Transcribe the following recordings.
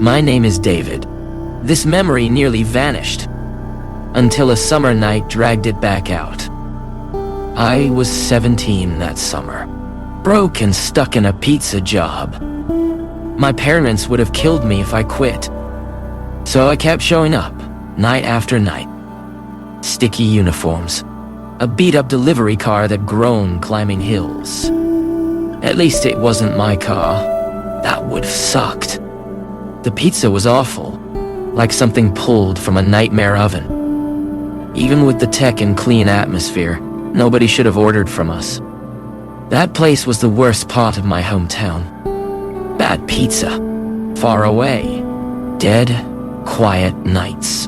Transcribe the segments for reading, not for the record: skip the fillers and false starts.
My name is David. This memory nearly vanished, until a summer night dragged it back out. I was 17 that summer, broke and stuck in a pizza job. My parents would have killed me if I quit, so I kept showing up, night after night. Sticky uniforms, a beat-up delivery car that groaned climbing hills. At least it wasn't my car. That would have sucked. The pizza was awful, like something pulled from a nightmare oven. Even with the tech and clean atmosphere, nobody should have ordered from us. That place was the worst part of my hometown. Bad pizza, far away, dead, quiet nights.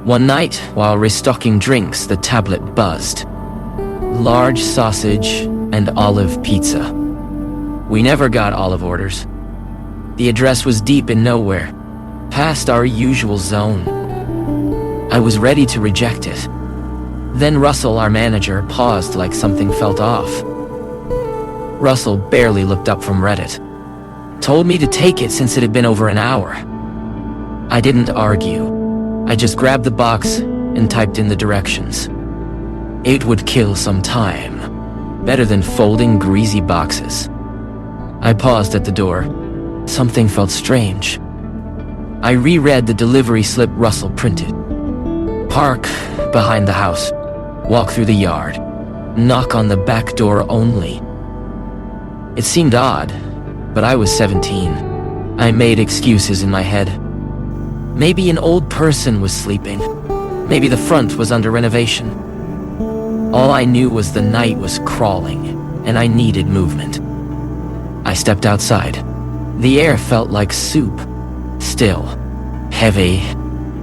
One night, while restocking drinks, the tablet buzzed. Large sausage and olive pizza. We never got olive orders. The address was deep in nowhere, past our usual zone. I was ready to reject it. Then Russell, our manager, paused like something felt off. Russell barely looked up from Reddit. Told me to take it since it had been over an hour. I didn't argue. I just grabbed the box and typed in the directions. It would kill some time. Better than folding greasy boxes. I paused at the door. Something felt strange. I reread the delivery slip Russell printed. Park behind the house. Walk through the yard. Knock on the back door only. It seemed odd, but I was 17. I made excuses in my head. Maybe an old person was sleeping. Maybe the front was under renovation. All I knew was the night was crawling, and I needed movement. I stepped outside. The air felt like soup. Still, heavy,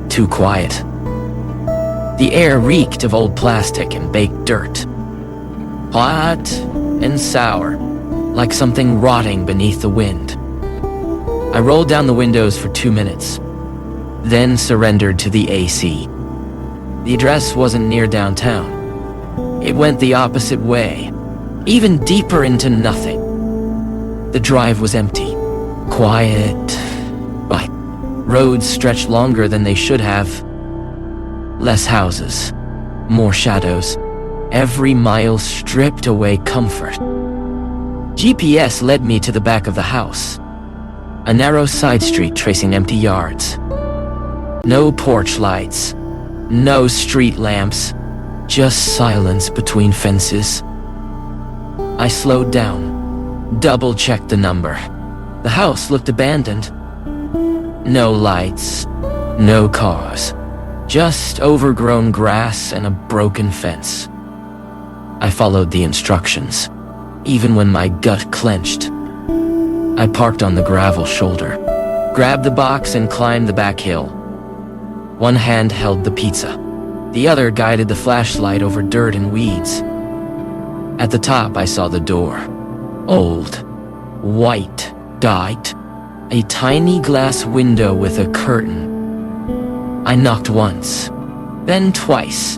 too quiet. The air reeked of old plastic and baked dirt. Hot and sour, like something rotting beneath the wind. I rolled down the windows for 2 minutes, then surrendered to the AC. The address wasn't near downtown. It went the opposite way, even deeper into nothing. The drive was empty, quiet, but roads stretched longer than they should have. Less houses, more shadows, every mile stripped away comfort. GPS led me to the back of the house, a narrow side street tracing empty yards. No porch lights, no street lamps, just silence between fences. I slowed down, double-checked the number. The house looked abandoned. No lights, no cars, just overgrown grass and a broken fence. I followed the instructions, even when my gut clenched. I parked on the gravel shoulder, grabbed the box and climbed the back hill. One hand held the pizza. The other guided the flashlight over dirt and weeds. At the top, I saw the door. Old, white, dyed, a tiny glass window with a curtain. I knocked once, then twice.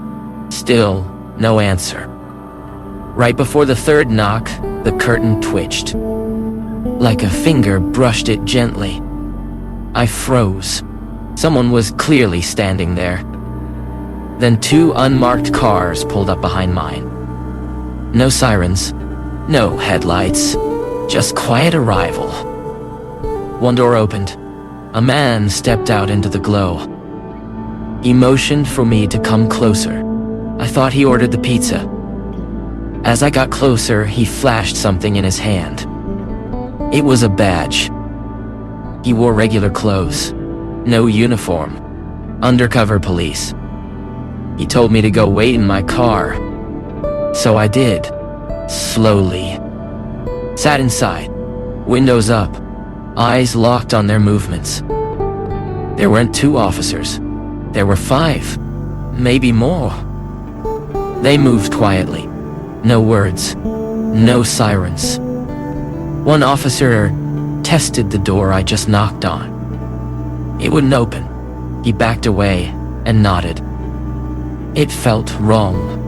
Still, no answer. Right before the third knock, the curtain twitched. Like a finger brushed it gently. I froze. Someone was clearly standing there. Then 2 unmarked cars pulled up behind mine. No sirens, no headlights, just quiet arrival. One door opened. A man stepped out into the glow. He motioned for me to come closer. I thought he ordered the pizza. As I got closer, he flashed something in his hand. It was a badge. He wore regular clothes, no uniform, undercover police. He told me to go wait in my car. So I did, slowly. Sat inside, windows up, eyes locked on their movements. There weren't 2 officers. There were 5, maybe more. They moved quietly. No words, no sirens. One officer tested the door I just knocked on. It wouldn't open. He backed away and nodded. It felt wrong,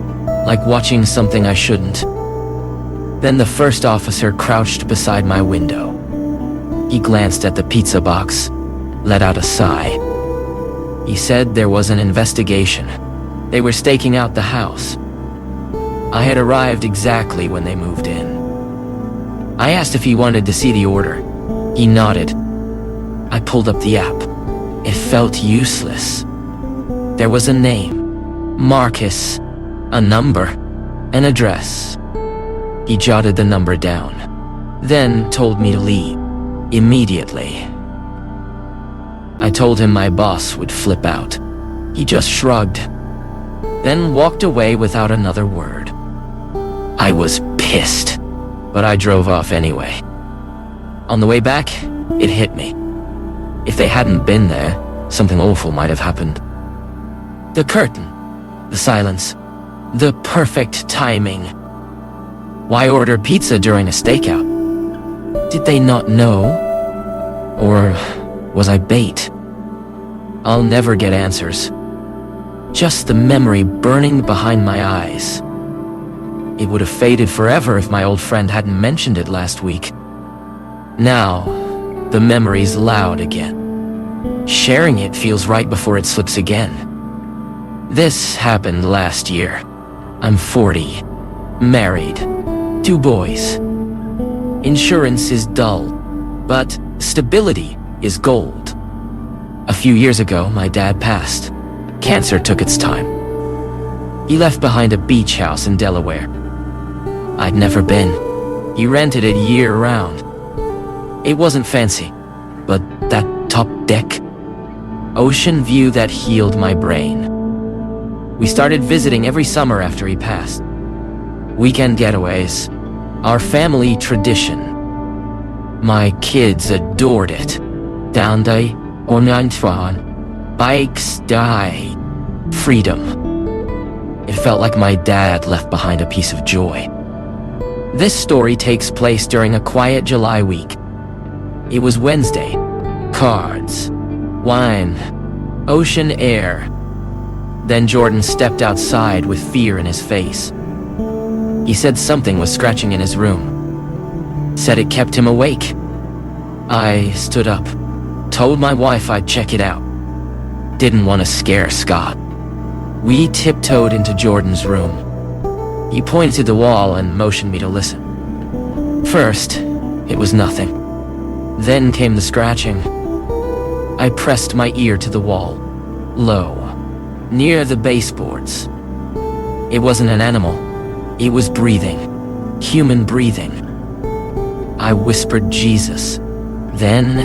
like watching something I shouldn't. Then the first officer crouched beside my window. He glanced at the pizza box, let out a sigh. He said there was an investigation. They were staking out the house. I had arrived exactly when they moved in. I asked if he wanted to see the order. He nodded. I pulled up the app. It felt useless. There was a name, Marcus, a number, an address. He jotted the number down, then told me to leave immediately. I told him my boss would flip out. He just shrugged, then walked away without another word. I was pissed, but I drove off anyway. On the way back, it hit me. If they hadn't been there, something awful might have happened. The curtain, the silence, the perfect timing. Why order pizza during a stakeout? Did they not know? Or was I bait? I'll never get answers. Just the memory burning behind my eyes. It would have faded forever if my old friend hadn't mentioned it last week. Now, the memory's loud again. Sharing it feels right before it slips again. This happened last year. I'm 40, married, 2 boys. Insurance is dull, but stability is gold. A few years ago, my dad passed. Cancer took its time. He left behind a beach house in Delaware. I'd never been. He rented it year-round. It wasn't fancy, but that top deck, ocean view that healed my brain. We started visiting every summer after he passed. Weekend getaways, our family tradition. My kids adored it. Downday, Ornantuan, bikes, die, freedom. It felt like my dad left behind a piece of joy. This story takes place during a quiet July week. It was Wednesday. Cards, wine, ocean air. Then Jordan stepped outside with fear in his face. He said something was scratching in his room. Said it kept him awake. I stood up, told my wife I'd check it out. Didn't want to scare Scott. We tiptoed into Jordan's room. He pointed to the wall and motioned me to listen. First, it was nothing. Then came the scratching. I pressed my ear to the wall, low, near the baseboards. It wasn't an animal. It was breathing, human breathing. I whispered Jesus. Then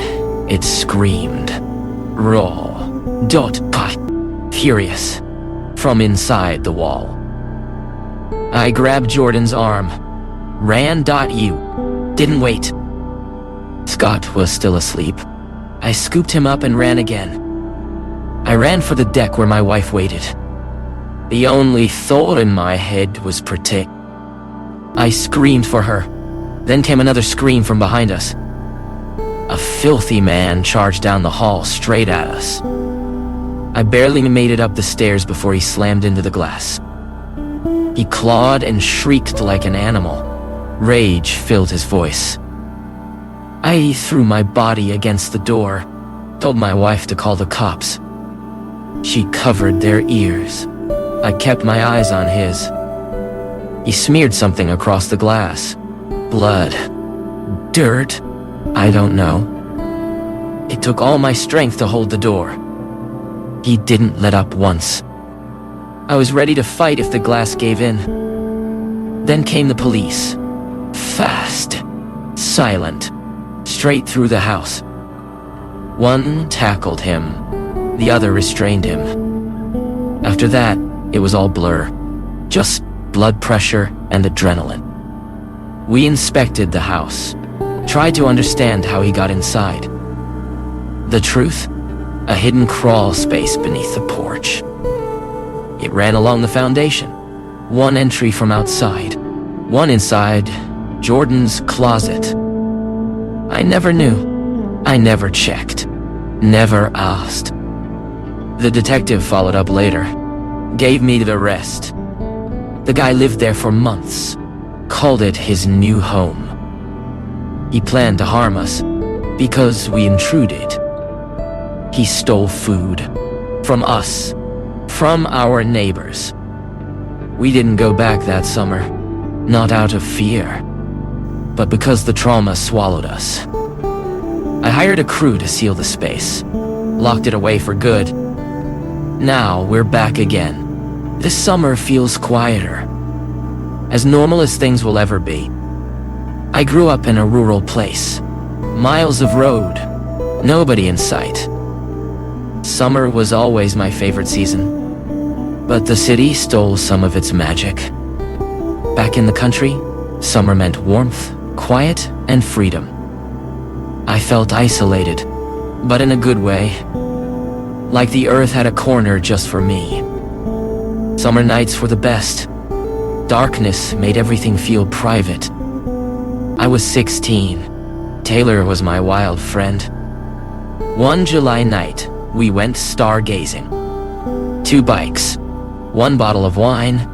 it screamed. Raw, furious, from inside the wall. I grabbed Jordan's arm. Ran. You. Didn't wait. Scott was still asleep. I scooped him up and ran again. I ran for the deck where my wife waited. The only thought in my head was protect. I screamed for her. Then came another scream from behind us. A filthy man charged down the hall straight at us. I barely made it up the stairs before he slammed into the glass. He clawed and shrieked like an animal. Rage filled his voice. I threw my body against the door, told my wife to call the cops. She covered their ears. I kept my eyes on his. He smeared something across the glass. Blood. Dirt. I don't know. It took all my strength to hold the door. He didn't let up once. I was ready to fight if the glass gave in. Then came the police. Fast. Silent. Straight through the house. One tackled him. The other restrained him. After that, it was all blur. Just blood pressure and adrenaline. We inspected the house. Tried to understand how he got inside. The truth? A hidden crawl space beneath the porch. It ran along the foundation. One entry from outside. One inside Jordan's closet. I never knew. I never checked. Never asked. The detective followed up later. Gave me the rest. The guy lived there for months. Called it his new home. He planned to harm us because we intruded. He stole food. From us. From our neighbors. We didn't go back that summer. Not out of fear, but because the trauma swallowed us. I hired a crew to seal the space. Locked it away for good. Now we're back again. This summer feels quieter. As normal as things will ever be. I grew up in a rural place. Miles of road. Nobody in sight. Summer was always my favorite season. But the city stole some of its magic. Back in the country, summer meant warmth, quiet, and freedom. I felt isolated, but in a good way. Like the earth had a corner just for me. Summer nights were the best. Darkness made everything feel private. I was 16. Taylor was my wild friend. One July night, we went stargazing. 2 bikes, 1 bottle of wine.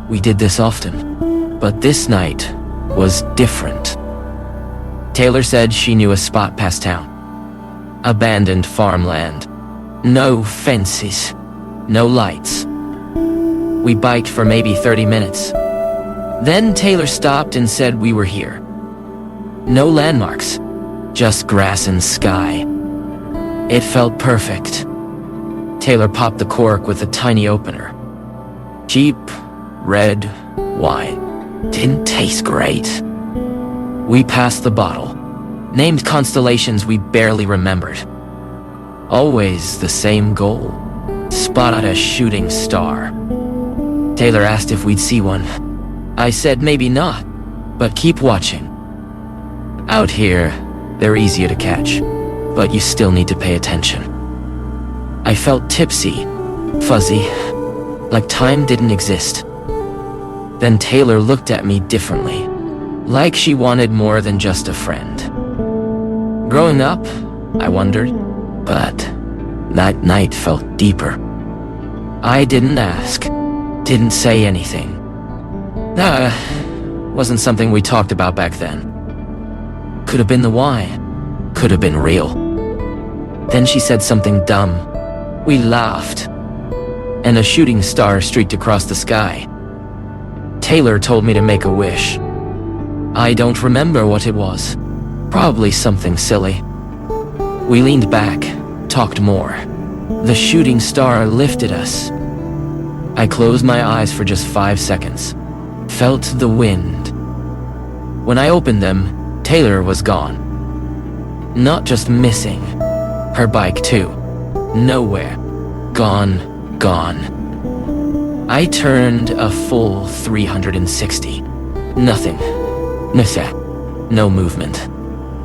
We did this often, but this night was different. Taylor said she knew a spot past town. Abandoned farmland. No fences. No lights. We biked for maybe 30 minutes. Then Taylor stopped and said we were here. No landmarks, just grass and sky. It felt perfect. Taylor popped the cork with a tiny opener. Cheap, red wine. Didn't taste great. We passed the bottle. Named constellations we barely remembered. Always the same goal. Spot a shooting star. Taylor asked if we'd see one. I said maybe not, but keep watching. Out here, they're easier to catch, but you still need to pay attention. I felt tipsy, fuzzy, like time didn't exist. Then Taylor looked at me differently, like she wanted more than just a friend. Growing up, I wondered, but that night felt deeper. I didn't ask, didn't say anything. Wasn't something we talked about back then. Could have been the wine, could have been real. Then she said something dumb. We laughed, and a shooting star streaked across the sky. Taylor told me to make a wish. I don't remember what it was. Probably something silly. We leaned back, talked more. The shooting star lifted us. I closed my eyes for just 5 seconds. Felt the wind. When I opened them, Taylor was gone. Not just missing. Her bike too. Nowhere. Gone. I turned a full 360. Nothing. No movement.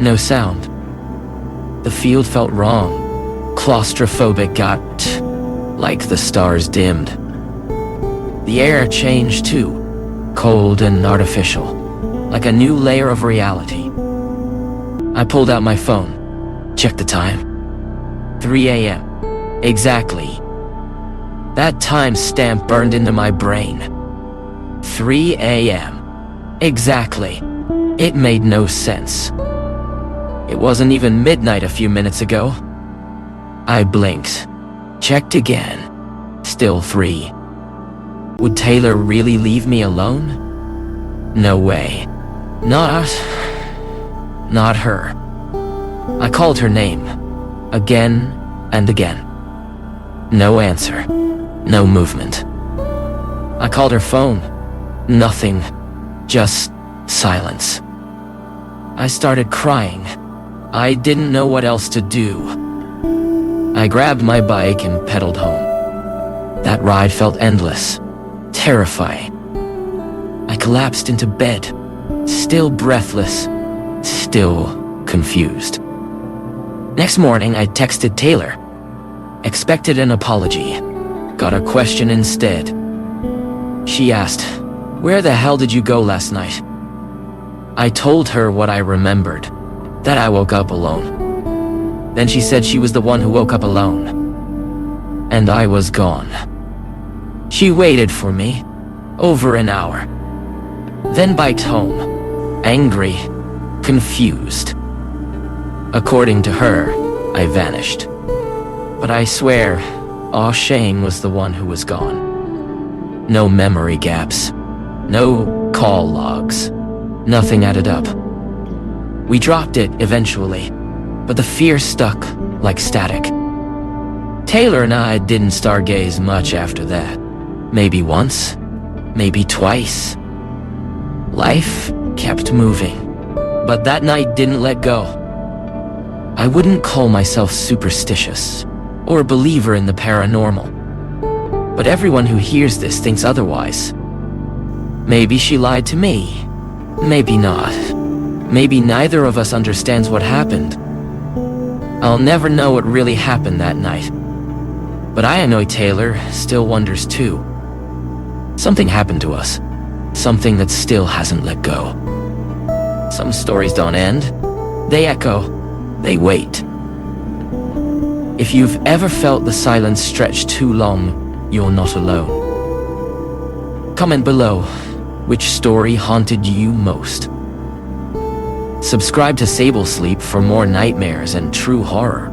No sound. The field felt wrong. Claustrophobic got like the stars dimmed. The air changed too. Cold and artificial. Like a new layer of reality. I pulled out my phone. Checked the time. 3 a.m. Exactly. That time stamp burned into my brain. 3 a.m. Exactly. It made no sense. It wasn't even midnight a few minutes ago. I blinked. Checked again. Still 3. Would Taylor really leave me alone? No way. Not her. I called her name. Again and again. No answer. No movement. I called her phone. Nothing. Just silence. I started crying. I didn't know what else to do. I grabbed my bike and pedaled home. That ride felt endless. Terrifying. I collapsed into bed. Still breathless. Still confused. Next morning, I texted Taylor. Expected an apology. Got a question instead. She asked, "Where the hell did you go last night?" I told her what I remembered. That I woke up alone. Then she said she was the one who woke up alone. And I was gone. She waited for me. Over an hour. Then biked home. Angry. Confused. According to her, I vanished. But I swear, Ah Shang was the one who was gone. No memory gaps. No call logs. Nothing added up. We dropped it eventually, but the fear stuck like static. Taylor and I didn't stargaze much after that. Maybe once, maybe twice. Life kept moving, but that night didn't let go. I wouldn't call myself superstitious or a believer in the paranormal, but everyone who hears this thinks otherwise. Maybe she lied to me. Maybe not. Maybe neither of us understands what happened. I'll never know what really happened that night. But I know Taylor still wonders too. Something happened to us. Something that still hasn't let go. Some stories don't end. They echo. They wait. If you've ever felt the silence stretch too long, you're not alone. Comment below which story haunted you most. Subscribe to Sable Sleep for more nightmares and true horror.